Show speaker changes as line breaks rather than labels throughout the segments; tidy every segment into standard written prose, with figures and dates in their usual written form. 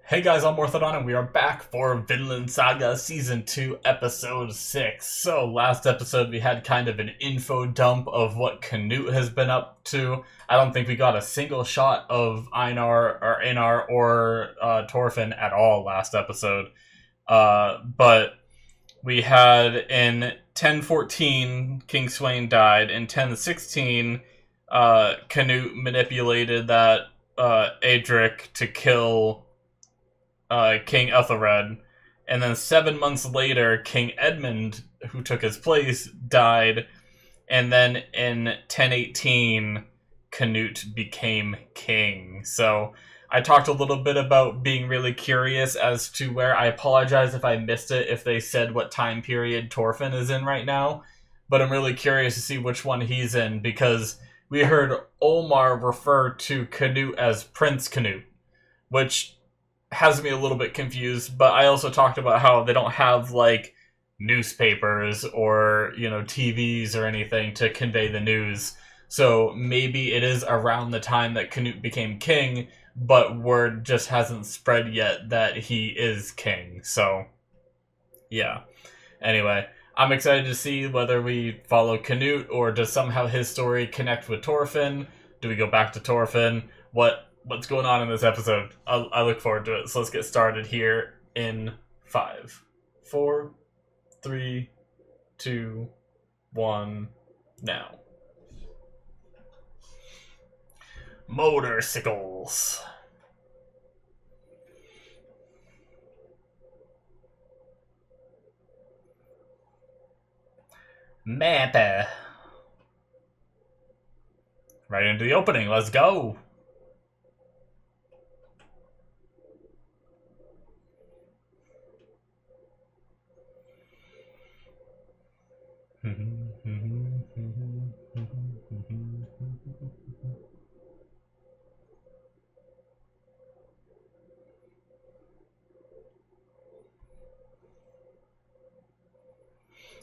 Hey guys, I'm Morthadon, and we are back for Vinland Saga Season 2, Episode 6. So, last episode we had kind of an info dump of what Canute has been up to. I don't think we got a single shot of Einar or Thorfinn at all last episode. But we had in 1014, King Sweyn died. In 1016, Canute manipulated that Adric to kill King Ethelred, and then 7 months later, King Edmund, who took his place, died, and then in 1018, Canute became king. So I talked a little bit about being really curious as to where. I apologize if I missed it, if they said what time period Thorfinn is in right now, but I'm really curious to see which one he's in, because we heard Olmar refer to Canute as Prince Canute, which has me a little bit confused. But I also talked about how they don't have like newspapers or TVs or anything to convey the news, so maybe it is around the time that Canute became king, but word just hasn't spread yet that he is king. So yeah, anyway, I'm excited to see whether we follow Canute or does somehow his story connect with Thorfinn. Do we go back to Thorfinn? What's going on in this episode? I look forward to it. So let's get started here in 5, 4, 3, 2, 1, now. Motorcycles. Mappa. Right into the opening. Let's go.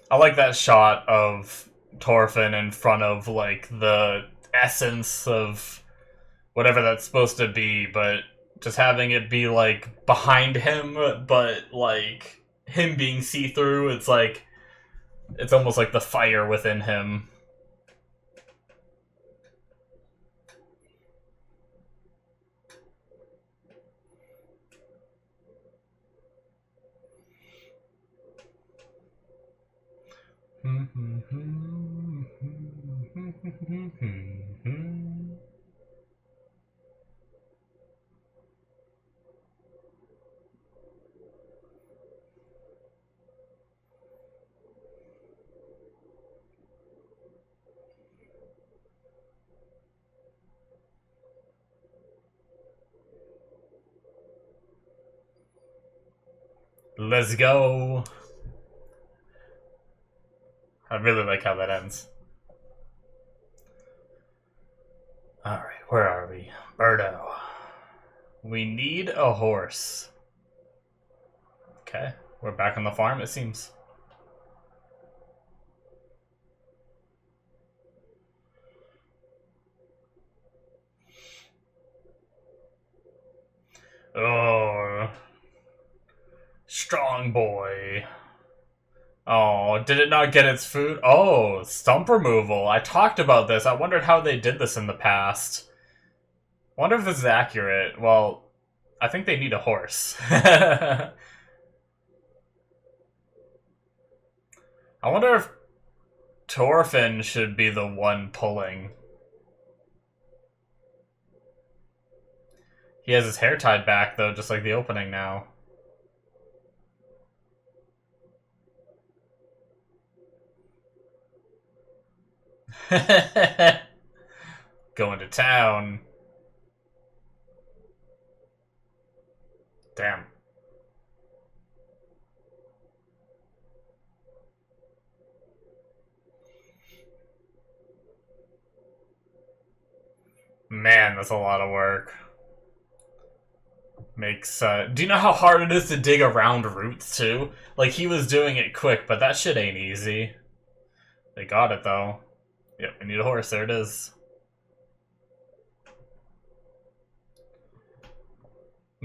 I like that shot of Thorfinn in front of like the essence of whatever that's supposed to be, but just having it be like behind him, but like him being see-through. It's like it's almost like the fire within him. Let's go. I really like how that ends. Alright, where are we? Birdo. We need a horse. Okay, we're back on the farm, it seems. Oh, strong boy. Oh, did it not get its food? Oh, stump removal. I talked about this. I wondered how they did this in the past. I wonder if this is accurate. Well, I think they need a horse. I wonder if Thorfinn should be the one pulling. He has his hair tied back, though, just like the opening now. Going to town. Damn. Man, that's a lot of work. Makes, do you know how hard it is to dig around roots, too? Like, he was doing it quick, but that shit ain't easy. They got it, though. Yep, we need a horse. There it is.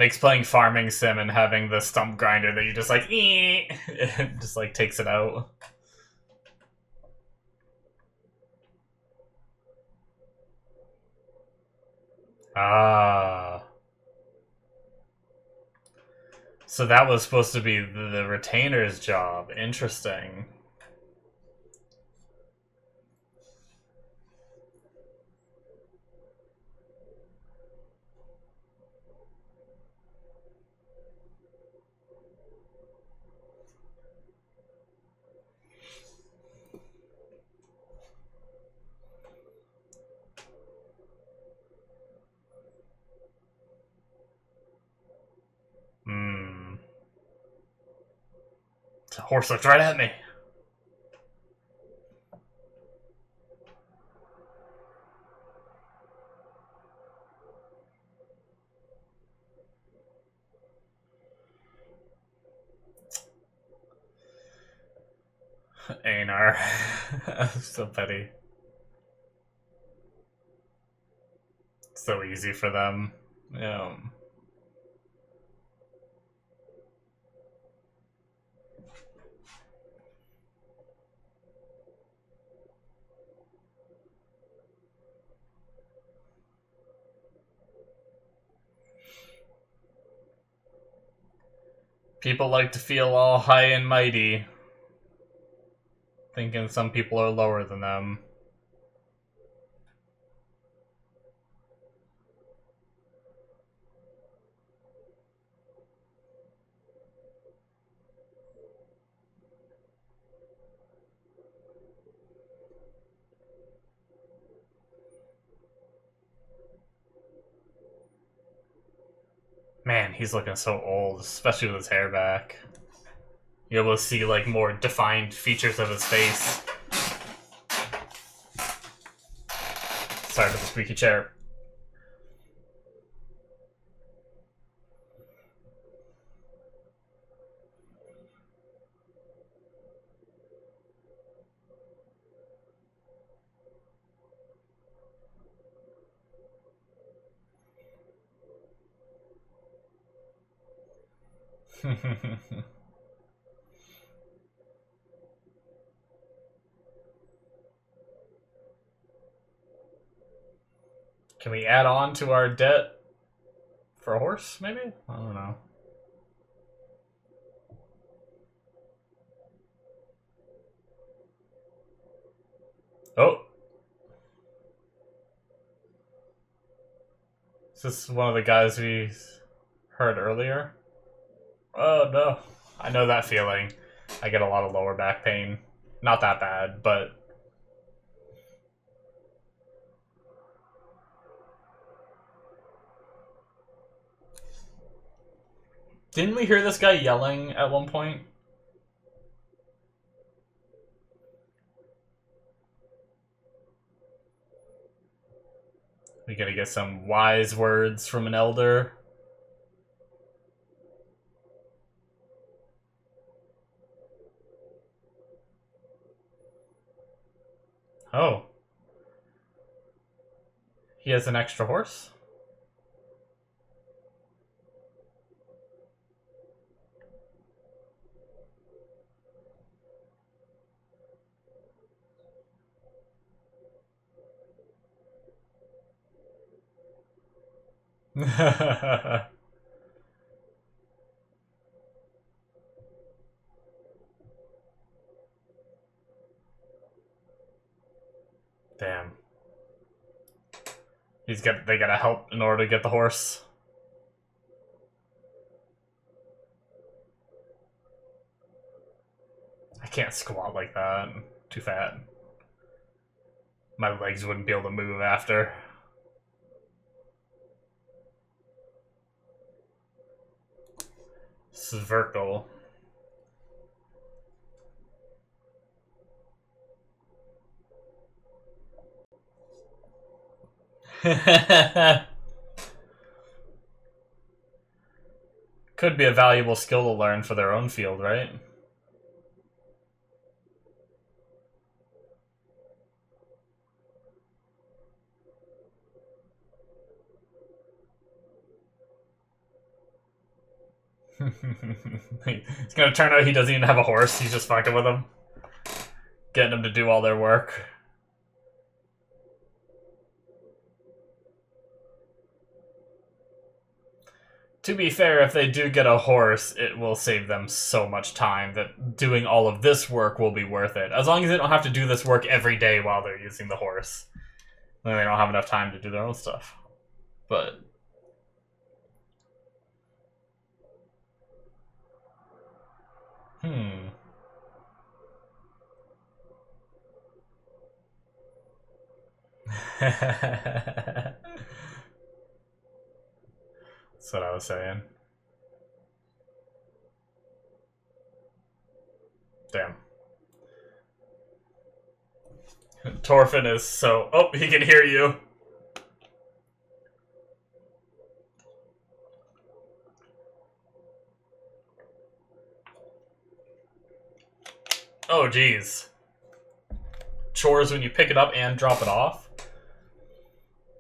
Makes playing farming sim and having the stump grinder that you just like, it just like takes it out. Ah. So that was supposed to be the retainer's job. Interesting. Hmm. The horse looked right at me. Einar. So petty. So easy for them. Yeah. People like to feel all high and mighty, thinking some people are lower than them. Man, he's looking so old, especially with his hair back. You're able to see like more defined features of his face. Sorry for the squeaky chair. Can we add on to our debt for a horse, maybe? I don't know. Oh! Is this one of the guys we heard earlier? Oh no. I know that feeling. I get a lot of lower back pain. Not that bad, but... Didn't we hear this guy yelling at one point? We gotta get some wise words from an elder. Oh. He has an extra horse? Damn. They gotta help in order to get the horse. I can't squat like that. I'm too fat. My legs wouldn't be able to move after. Svirkle. Could be a valuable skill to learn for their own field, right? It's gonna turn out he doesn't even have a horse, he's just fucking with them. Getting them to do all their work. To be fair, if they do get a horse, it will save them so much time that doing all of this work will be worth it. As long as they don't have to do this work every day while they're using the horse. Then they don't have enough time to do their own stuff. But... That's what I was saying. Damn. Thorfinn is so... Oh, he can hear you. Oh, jeez. Chores when you pick it up and drop it off?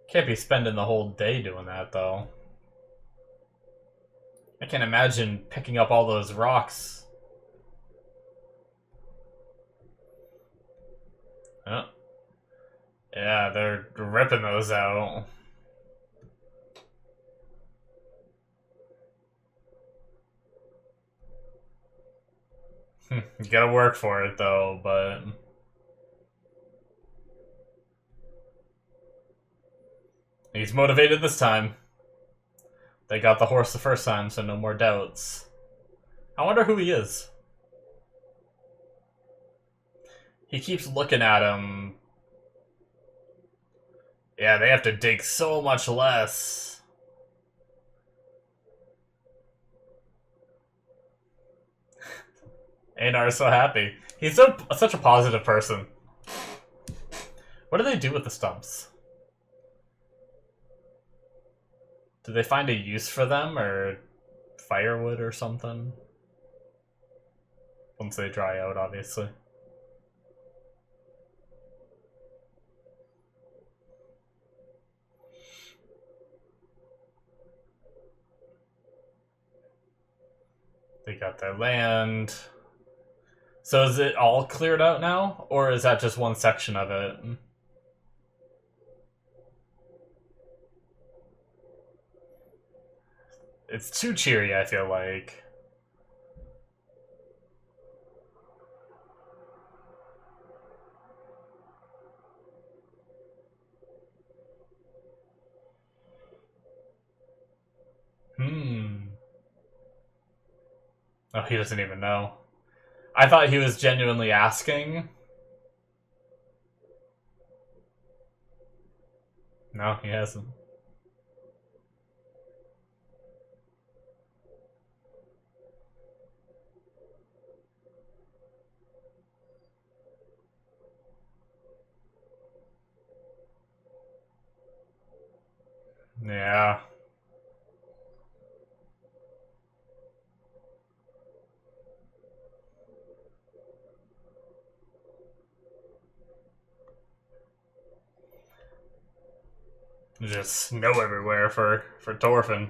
Can't be spending the whole day doing that, though. I can't imagine picking up all those rocks. Oh. Yeah, they're ripping those out. You gotta work for it, though, but... He's motivated this time. They got the horse the first time, so no more doubts. I wonder who he is. He keeps looking at him. Yeah, they have to dig so much less. Einar's so happy. He's such a positive person. What do they do with the stumps? Do they find a use for them, or firewood or something? Once they dry out, obviously. They got their land. So is it all cleared out now? Or is that just one section of it? It's too cheery, I feel like. Oh, he doesn't even know. I thought he was genuinely asking. No, he hasn't. Yeah. Just snow everywhere for Thorfinn.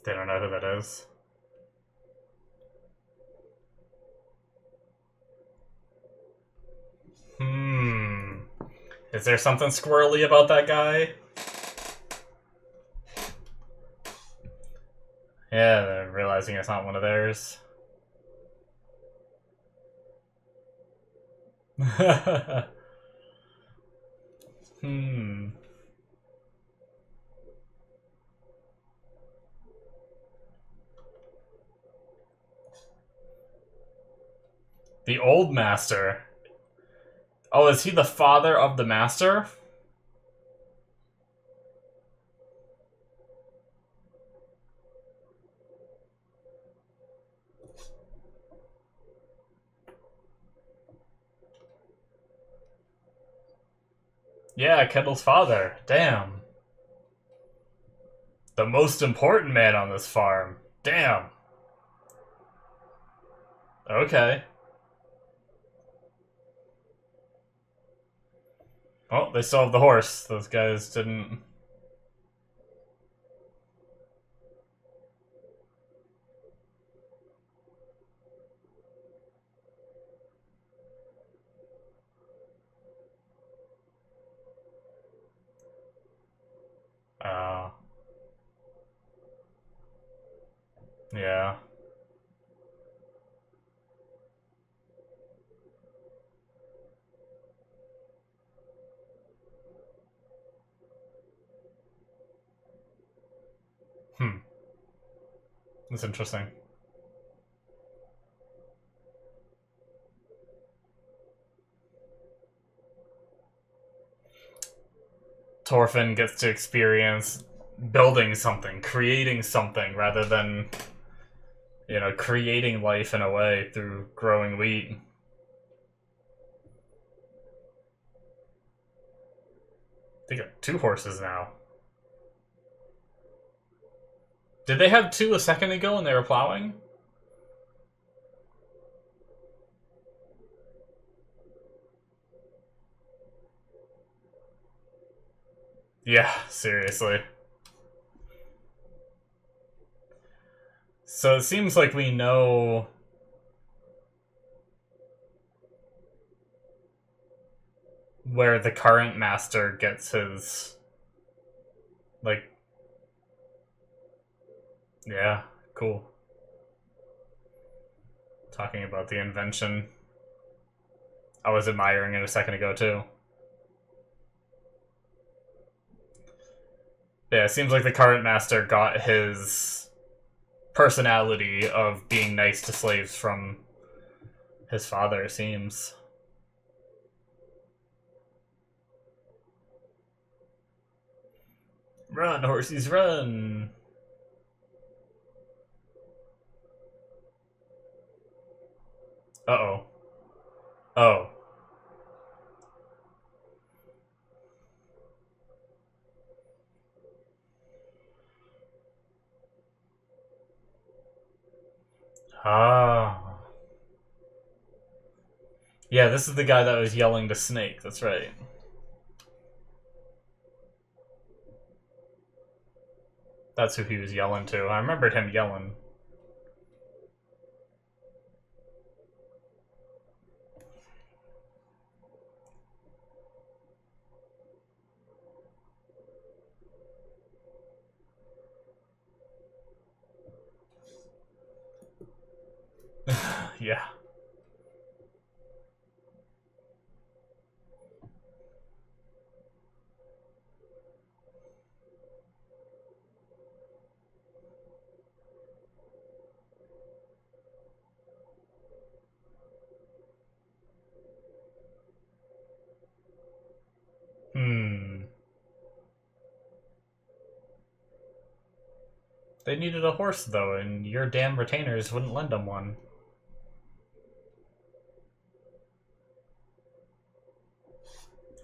They don't know who that is. Is there something squirrely about that guy? Yeah, they're realizing it's not one of theirs. The old master. Oh, is he the father of the master? Yeah, Kendall's father. Damn. The most important man on this farm. Damn. Okay. Oh, they still have the horse. Those guys didn't... Uh... Yeah. Hmm. That's interesting. Thorfinn gets to experience building something, creating something, rather than, you know, creating life in a way through growing wheat. They got 2 horses now. Did they have 2 a second ago when they were plowing? Yeah, seriously. So it seems like we know where the current master gets his, like, yeah, cool. Talking about the invention. I was admiring it a second ago, too. Yeah, it seems like the current master got his personality of being nice to slaves from his father, it seems. Run, horsies, run! Uh-oh. Oh. Ah. Yeah, this is the guy that was yelling to Snake, that's right. That's who he was yelling to. I remembered him yelling. Yeah. Hmm. They needed a horse, though, and your damn retainers wouldn't lend them one.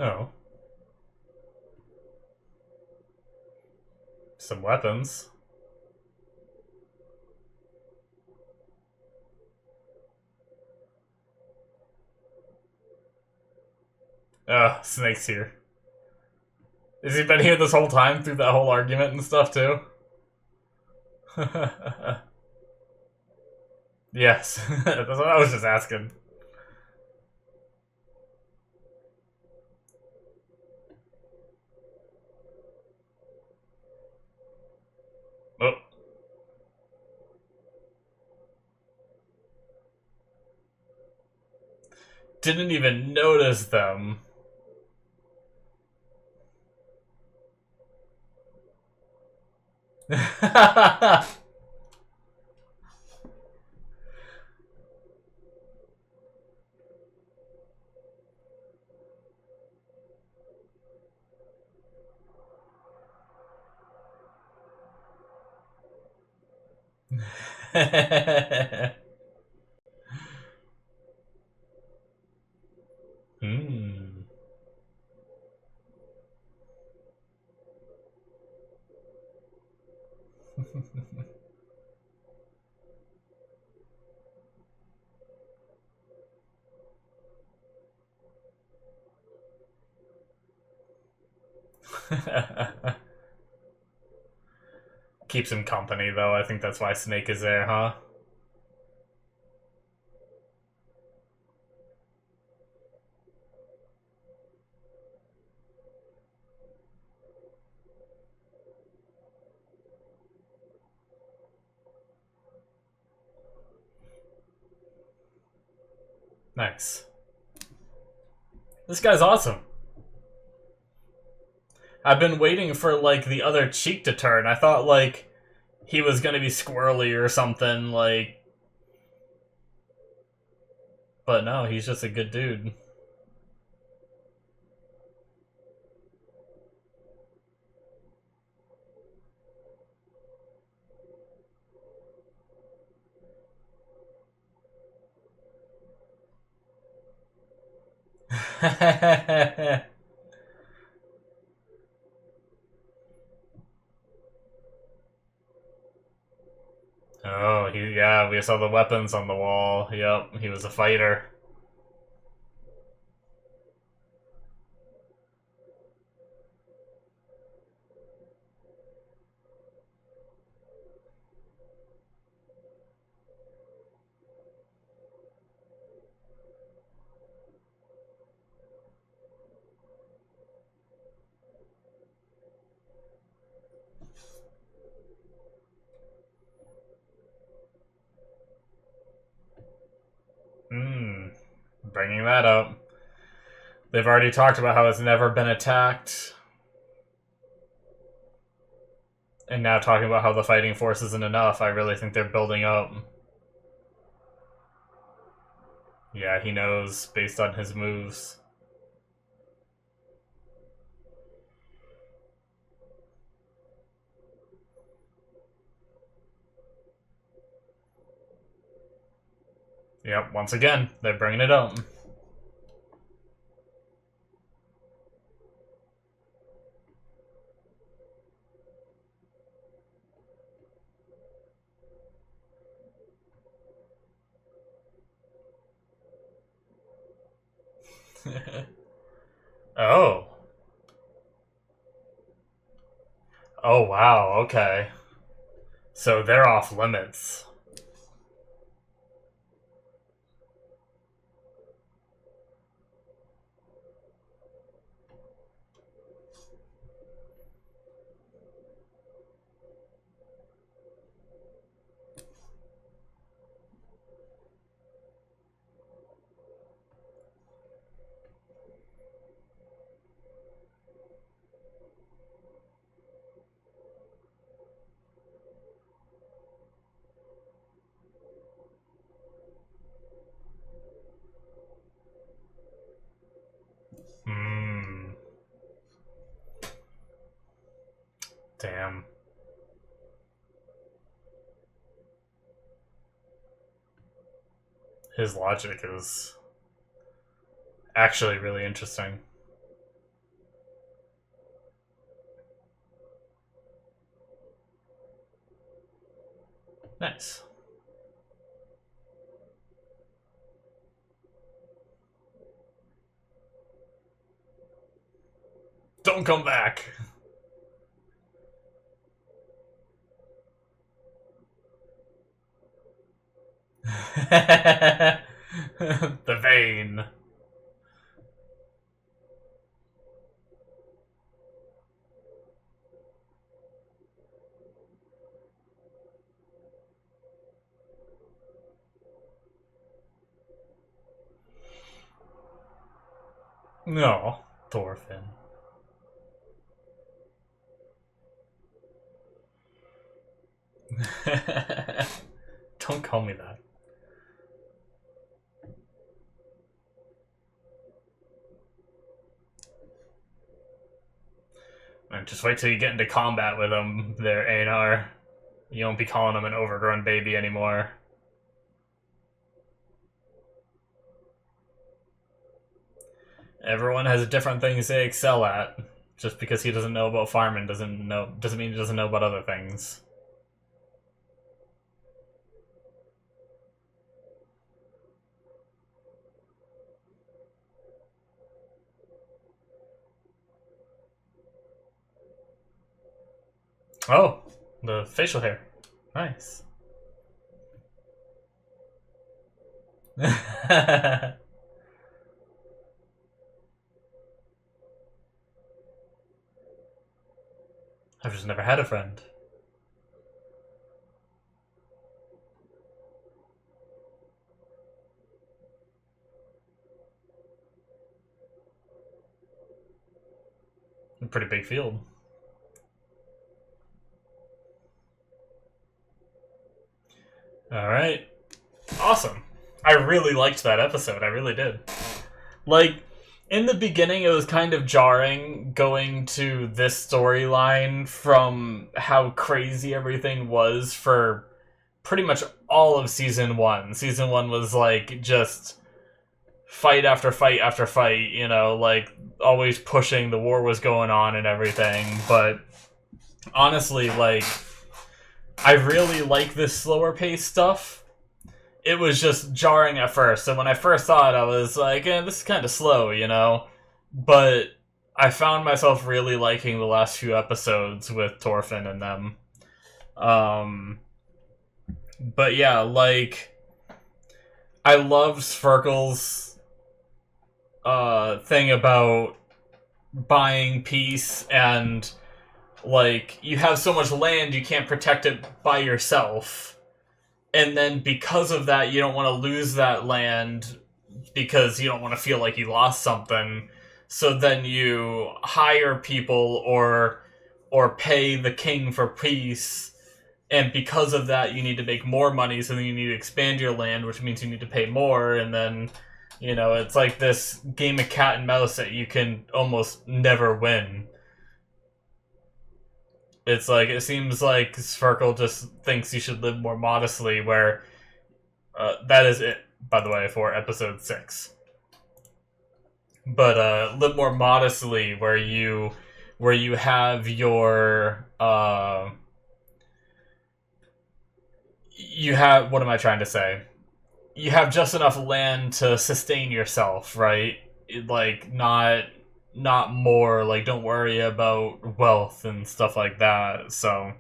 Oh. Some weapons. Ugh, Snake's here. Has he been here this whole time through that whole argument and stuff, too? Yes. That's what I was just asking. Oh. Didn't even notice them. Hmm. Keeps him company, though. I think that's why Snake is there, huh? Nice. This guy's awesome. I've been waiting for, like, the other cheek to turn. I thought, like, he was gonna be squirrely or something, like... But no, he's just a good dude. Oh, yeah, we saw the weapons on the wall. Yep, he was a fighter. Bringing that up. They've already talked about how it's never been attacked. And now talking about how the fighting force isn't enough. I really think they're building up. Yeah, he knows based on his moves. Yep, once again, they're bringing it up. Oh. Oh, wow, okay. So they're off limits. Damn. His logic is actually really interesting. Nice. Don't come back. The vein. No, Thorfinn. Don't call me that. And just wait till you get into combat with him there, Einar. You won't be calling him an overgrown baby anymore. Everyone has different things they excel at. Just because he doesn't know about farming doesn't mean he doesn't know about other things. Oh, the facial hair. Nice. I've just never had a friend. A pretty big field. Alright. Awesome. I really liked that episode. I really did. Like, in the beginning, it was kind of jarring going to this storyline from how crazy everything was for pretty much all of Season 1. Season 1 was, like, just fight after fight after fight, you know, like, always pushing, the war was going on and everything, but honestly, like, I really like this slower pace stuff. It was just jarring at first, so when I first saw it, I was like, this is kind of slow, you know? But I found myself really liking the last few episodes with Thorfinn and them. But yeah, like, I loved Sverkel's thing about buying peace, and like, you have so much land you can't protect it by yourself, and then because of that you don't want to lose that land because you don't want to feel like you lost something, so then you hire people or pay the king for peace, and because of that you need to make more money, so then you need to expand your land, which means you need to pay more, and then, you know, it's like this game of cat and mouse that you can almost never win. It's like, it seems like Sverkel just thinks you should live more modestly, where that is it, by the way, for episode 6. But live more modestly, where you have your you have, what am I trying to say? You have just enough land to sustain yourself, right? Like, not more, like, don't worry about wealth and stuff like that, so,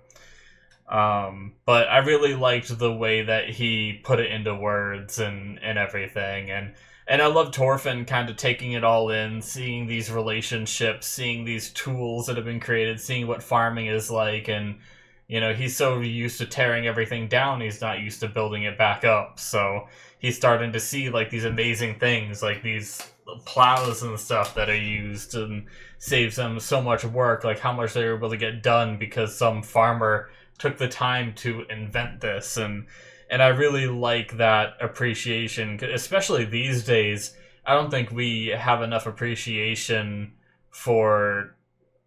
but I really liked the way that he put it into words and everything, and I love Thorfinn kind of taking it all in, seeing these relationships, seeing these tools that have been created, seeing what farming is like, and, you know, he's so used to tearing everything down, he's not used to building it back up, so he's starting to see, like, these amazing things, like these plows and stuff that are used, and saves them so much work, like how much they were able to get done because some farmer took the time to invent this, and I really like that appreciation, especially these days. I don't think we have enough appreciation for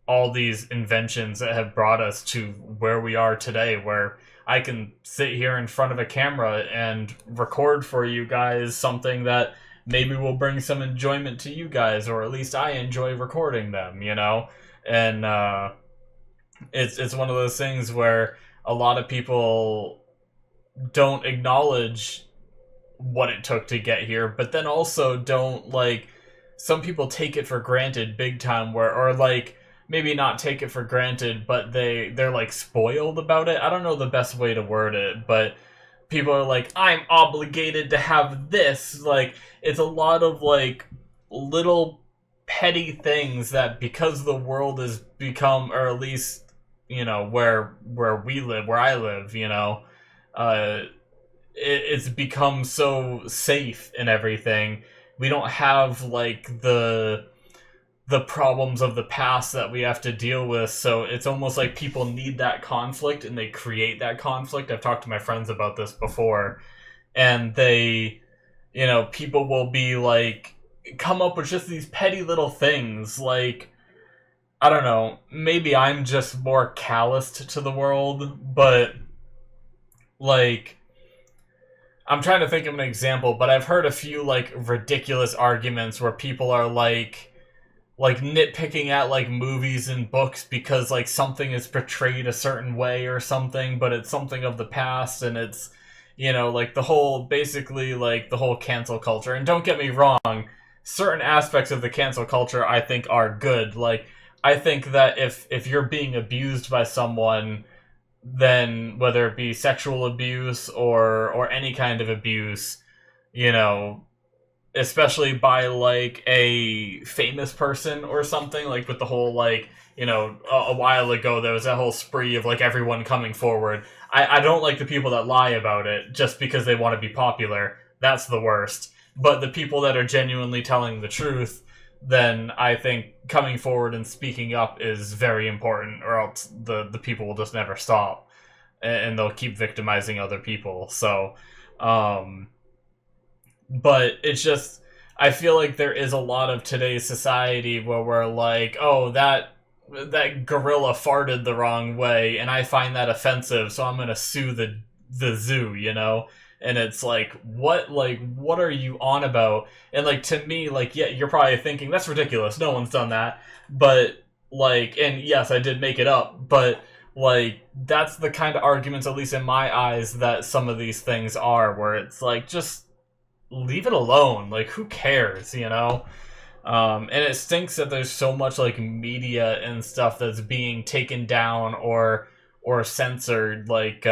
all these inventions that have brought us to where we are today, where I can sit here in front of a camera and record for you guys something that maybe will bring some enjoyment to you guys, or at least I enjoy recording them, you know? And it's one of those things where a lot of people don't acknowledge what it took to get here, but then also don't, like, some people take it for granted big time, where, or like, maybe not take it for granted, but they're like spoiled about it. I don't know the best way to word it, but people are like, I'm obligated to have this. Like, it's a lot of, like, little petty things that, because the world has become, or at least, you know, where we live, where I live, you know, it's become so safe and everything. We don't have, like, the problems of the past that we have to deal with, so it's almost like people need that conflict, and they create that conflict. I've talked to my friends about this before, and they, you know, people will be like, come up with just these petty little things, like, I don't know, maybe I'm just more calloused to the world, but, like, I'm trying to think of an example, but I've heard a few, like, ridiculous arguments where people are like nitpicking at, like, movies and books because, like, something is portrayed a certain way or something, but it's something of the past, and it's, you know, like, the whole, basically, like, the whole cancel culture. And don't get me wrong, certain aspects of the cancel culture I think are good. Like, I think that if you're being abused by someone, then whether it be sexual abuse or any kind of abuse, you know, especially by like a famous person or something, like with the whole like, you know, a while ago there was that whole spree of like everyone coming forward. I don't like the people that lie about it just because they want to be popular. That's the worst. But the people that are genuinely telling the truth, then I think coming forward and speaking up is very important, or else the people will just never stop and they'll keep victimizing other people. So, but it's just, I feel like there is a lot of today's society where we're like, oh, that gorilla farted the wrong way, and I find that offensive, so I'm gonna sue the zoo, you know? And it's like, what are you on about? And like, to me, like, yeah, you're probably thinking that's ridiculous. No one's done that. But like, and yes, I did make it up, but like, that's the kind of arguments, at least in my eyes, that some of these things are, where it's like, just leave it alone. Like, who cares, you know? And it stinks that there's so much like media and stuff that's being taken down or censored, like,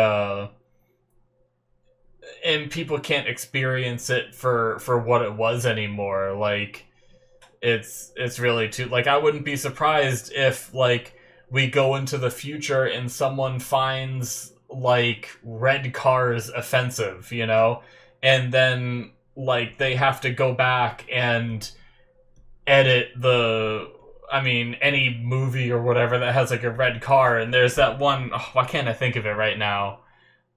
and people can't experience it for what it was anymore. Like, it's really too, like, I wouldn't be surprised if like we go into the future and someone finds like red cars offensive, you know, and then like they have to go back and edit any movie or whatever that has like a red car, and there's that one, oh, why can't I think of it right now?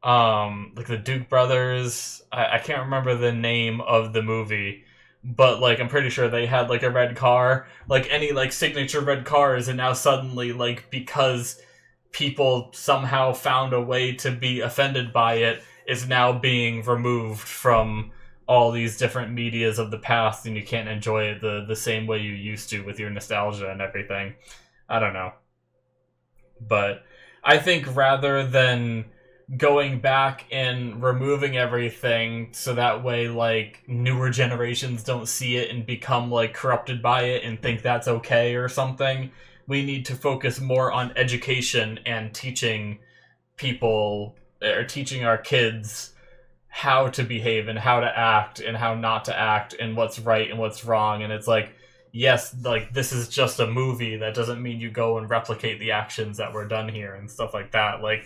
Like the Duke brothers, I can't remember the name of the movie, but like I'm pretty sure they had like a red car, like any like signature red cars, and now suddenly, like, because people somehow found a way to be offended by it, is now being removed from all these different medias of the past, and you can't enjoy it the same way you used to with your nostalgia and everything. I don't know. But I think rather than going back and removing everything so that way like newer generations don't see it and become like corrupted by it and think that's okay or something, we need to focus more on education and teaching people, or teaching our kids, how to behave and how to act and how not to act and what's right and what's wrong. And it's like, yes, like, this is just a movie. That doesn't mean you go and replicate the actions that were done here and stuff like that. Like,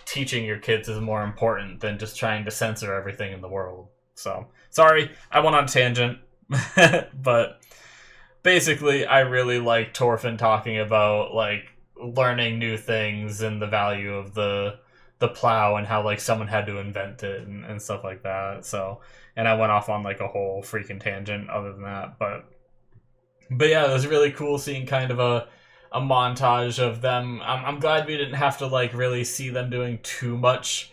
teaching your kids is more important than just trying to censor everything in the world. So, sorry, I went on a tangent. But basically, I really like Thorfinn talking about, like, learning new things and the value of the plow and how, like, someone had to invent it and stuff like that. So, and I went off on, like, a whole freaking tangent other than that. But yeah, it was really cool seeing kind of a montage of them. I'm glad we didn't have to like really see them doing too much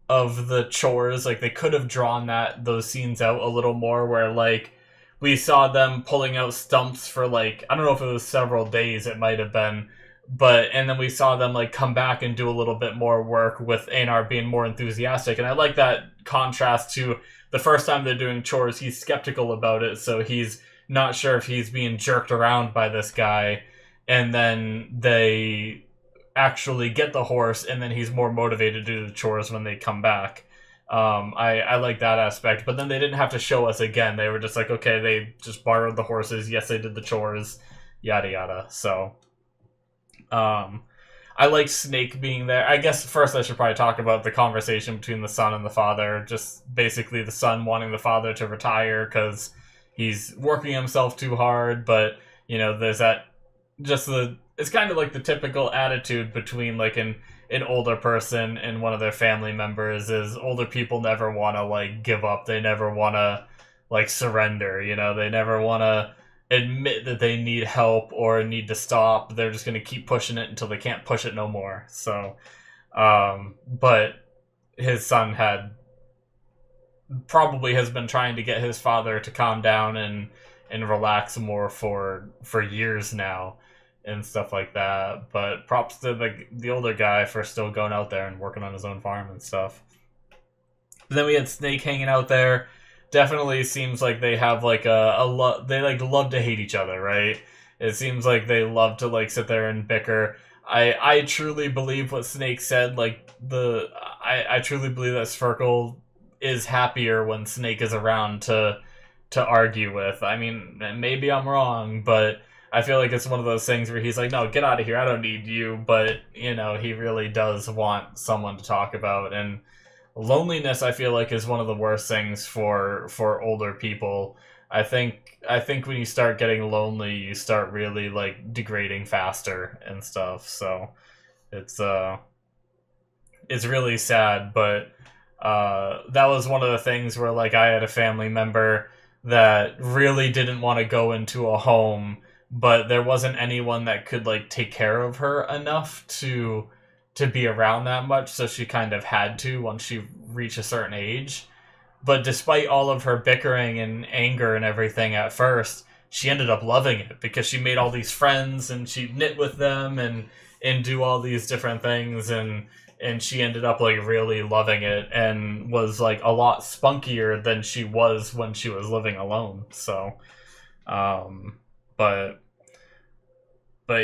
of the chores. Like, they could have drawn those scenes out a little more, where like we saw them pulling out stumps for like, I don't know if it was several days, it might have been, but and then we saw them like come back and do a little bit more work with Einar being more enthusiastic. And I like that contrast to the first time they're doing chores, he's skeptical about it, so he's not sure if he's being jerked around by this guy, and then they actually get the horse, and then he's more motivated to do the chores when they come back. I like that aspect, but then they didn't have to show us again. They were just like, okay, they just borrowed the horses, yes, they did the chores, yada yada. So I like Snake being there. I guess first I should probably talk about the conversation between the son and the father. Just basically the son wanting the father to retire because he's working himself too hard, but you know, there's that it's kind of like the typical attitude between like an older person and one of their family members, is older people never want to like give up. They never want to like surrender, you know, they never want to admit that they need help or need to stop. They're just going to keep pushing it until they can't push it no more. So, but his son probably has been trying to get his father to calm down and relax more for years now and stuff like that. But props to the older guy for still going out there and working on his own farm and stuff. But then we had Snake hanging out there. Definitely seems like they have like they like love to hate each other, right? It seems like they love to like sit there and bicker. I truly believe what Snake said. Like I truly believe that Sparkle is happier when Snake is around to argue with. I mean, maybe I'm wrong, but I feel like it's one of those things where he's like, no, get out of here, I don't need you, but, you know, he really does want someone to talk about, and loneliness, I feel like, is one of the worst things for older people. I think when you start getting lonely, you start really, like, degrading faster and stuff, so it's really sad, but that was one of the things where, like, I had a family member that really didn't want to go into a home, but there wasn't anyone that could like take care of her enough to be around that much, so she kind of had to once she reached a certain age. But despite all of her bickering and anger and everything at first, she ended up loving it because she made all these friends and she knit with them and do all these different things, and she ended up like really loving it and was like a lot spunkier than she was when she was living alone. So but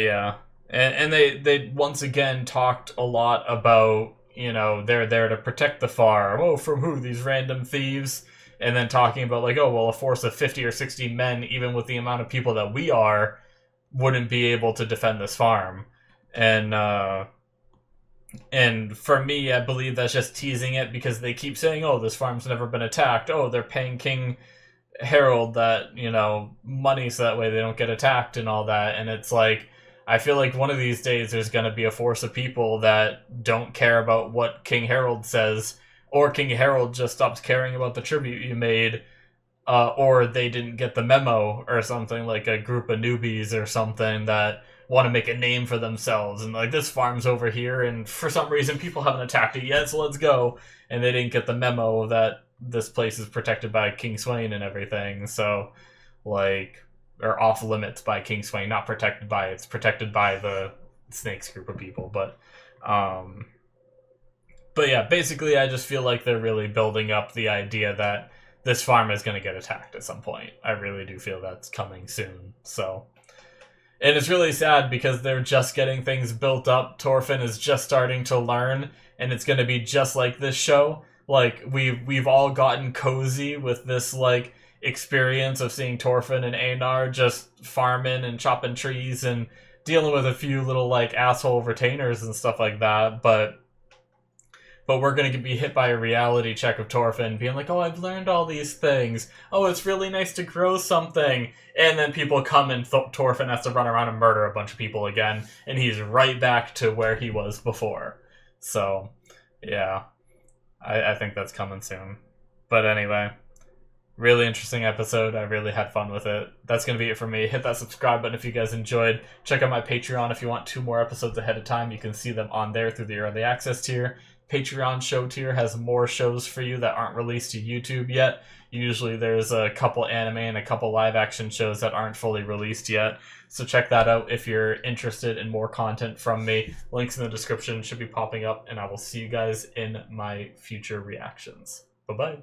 yeah, and they once again talked a lot about, you know, they're there to protect the farm. Oh, from who? These random thieves. And then talking about like, oh well, a force of 50 or 60 men, even with the amount of people that we are, wouldn't be able to defend this farm. And for me, I believe that's just teasing it because they keep saying, oh, this farm's never been attacked. Oh, they're paying King Harold that, you know, money so that way they don't get attacked and all that. And it's like, I feel like one of these days there's going to be a force of people that don't care about what King Harold says, or King Harold just stops caring about the tribute you made, or they didn't get the memo or something, like a group of newbies or something that want to make a name for themselves, and like, this farm's over here and for some reason people haven't attacked it yet, so let's go. And they didn't get the memo that this place is protected by King Swain and everything, so like, or off limits by King Swain, not protected by, it's protected by the Snakes group of people. But yeah, basically I just feel like they're really building up the idea that this farm is going to get attacked at some point. I really do feel that's coming soon. So, and it's really sad because they're just getting things built up. Thorfinn is just starting to learn, and it's going to be just like this show. Like, we've all gotten cozy with this, like, experience of seeing Thorfinn and Einar just farming and chopping trees and dealing with a few little, like, asshole retainers and stuff like that. But we're going to be hit by a reality check of Thorfinn being like, oh, I've learned all these things. Oh, it's really nice to grow something. And then people come and Thorfinn has to run around and murder a bunch of people again. And he's right back to where he was before. So, yeah. I think that's coming soon. But anyway, really interesting episode. I really had fun with it. That's going to be it for me. Hit that subscribe button if you guys enjoyed. Check out my Patreon if you want 2 more episodes ahead of time. You can see them on there through the early access tier. Patreon show tier has more shows for you that aren't released to YouTube yet. Usually there's a couple anime and a couple live action shows that aren't fully released yet. So check that out if you're interested in more content from me. Links in the description should be popping up, and I will see you guys in my future reactions. Bye-bye.